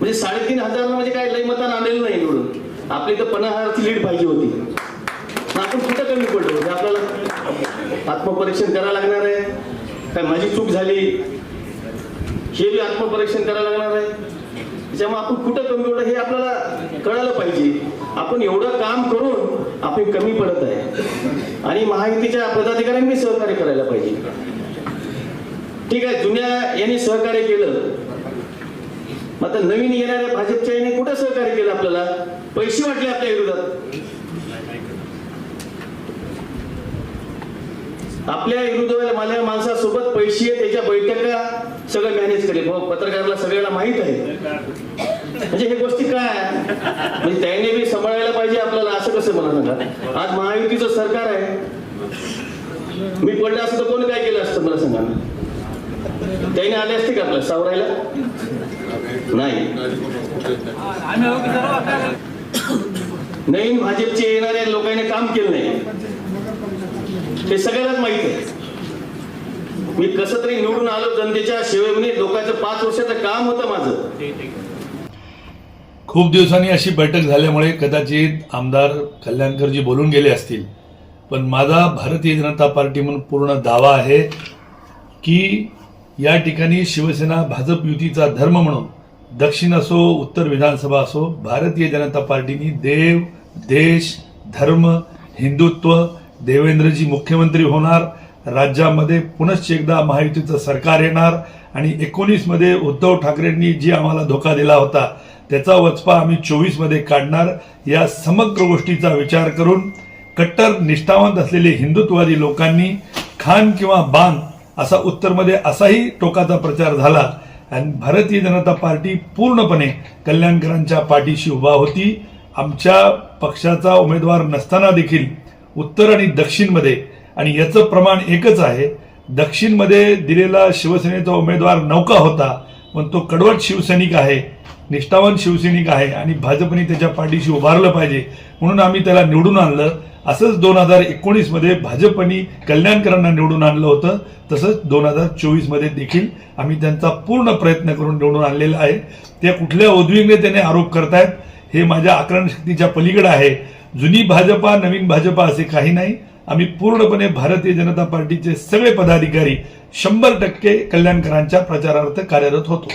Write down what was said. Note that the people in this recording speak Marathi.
म्हणजे 3,500 म्हणजे काय लई मतान आलेलं नाही निवडून. आपली तर 50,000ची लीड पाहिजे होती. आपण कुठं कमी पडलो? म्हणजे आपल्याला आत्मपरीक्षण करायला लागणार आहे. काय माझी चूक झाली हे बी आत्मपरीक्षण करायला लागणार आहे. त्याच्यामुळे आपण कुठं कमी पडलो हे आपल्याला कळायला पाहिजे. आपण एवढं काम करून आपण कमी पडत आहे आणि महायुतीच्या पदाधिकाऱ्यांनी सहकार्य करायला पाहिजे. ठीक आहे, जुन्या यांनी सहकार्य केलं, आता नवीन येणाऱ्या भाजपच्या यांनी कुठं सहकार्य केलं? आपल्याला पैसे वाटले आपल्या विरोधात. आपल्या विरुद्ध माझ्या माणसासोबत पैसे त्याच्या बैठका सगळं मॅनेज केले. पत्रकाराला सगळ्याला माहित आहे. म्हणजे हे गोष्टी काय म्हणजे त्यांनी बी सांभाळायला पाहिजे आपल्याला. असं कसं मला सांगा? आज महायुतीचं सरकार आहे. मी पडलं असतं तर कोणी काय केलं असतं मला सांगा? त्याने आले असते का आपल्याला सावरायला? नाही. नवीन भाजपचे येणाऱ्या लोकांनी काम केलं नाही हे सगळ्यालाच माहित आहे. मी कसं तरी निवडून आलो जनतेच्या सेवेमध्ये. लोकांचं 5 वर्षाचं काम होतं माझं. खूप दिवसांनी अशी बैठक झाल्यामुळे कदाचित आमदार कल्याणकरजी बोलून गेले असतील, पण माझा भारतीय जनता पार्टी म्हणून पूर्ण दावा आहे की या ठिकाणी शिवसेना भाजप युतीचा धर्म म्हणून दक्षिण असो उत्तर विधानसभा असो, भारतीय जनता पार्टीनी देव, देश, धर्म, हिंदुत्व, देवेंद्रजी मुख्यमंत्री होणार, राज्यामध्ये पुनश्च एकदा महायुतीचं सरकार येणार आणि 19 मध्ये उद्धव ठाकरेंनी जी आम्हाला धोका दिला होता त्याचा वचपा आम्ही 24 मध्ये काढणार. या समग्र गोष्टीचा विचार करून कट्टर निष्ठावंत असलेले हिंदुत्ववादी लोकांनी खान किंवा बान असा उत्तरमध्ये असाही टोकाचा प्रचार झाला आणि भारतीय जनता पार्टी पूर्णपणे कल्याणकरांच्या पाठीशी उभा होती. आमच्या पक्षाचा उमेदवार नसताना देखील उत्तर आणि दक्षिणमध्ये, आणि याचं प्रमाण एकच आहे, दक्षिणमध्ये दिलेला शिवसेनेचा उमेदवार नौका होता पण तो कडवट शिवसैनिक आहे, निष्ठावान शिवसैनिक आहे आणि भाजपने त्याच्या पाठीशी उभारलं पाहिजे म्हणून आम्ही त्याला निवडून आणलं. असंच 2019 मध्ये भाजपने कल्याणकरांना निवडून आणलं होतं, तसंच 2024 मध्ये देखील आम्ही त्यांचा पूर्ण प्रयत्न करून निवडून आणलेला आहे. त्या कुठल्या उद्विग्न त्याने आरोप करतायत हे माझ्या आकलन शक्तीच्या पलीकडे आहे. जुनी भाजपा नवीन भाजपा असे काही नाही. आम्ही पूर्णपणे भारतीय जनता पार्टीचे सगळे पदाधिकारी 100% कल्याणकरांच्या प्रचारार्थ कार्यरत होतो.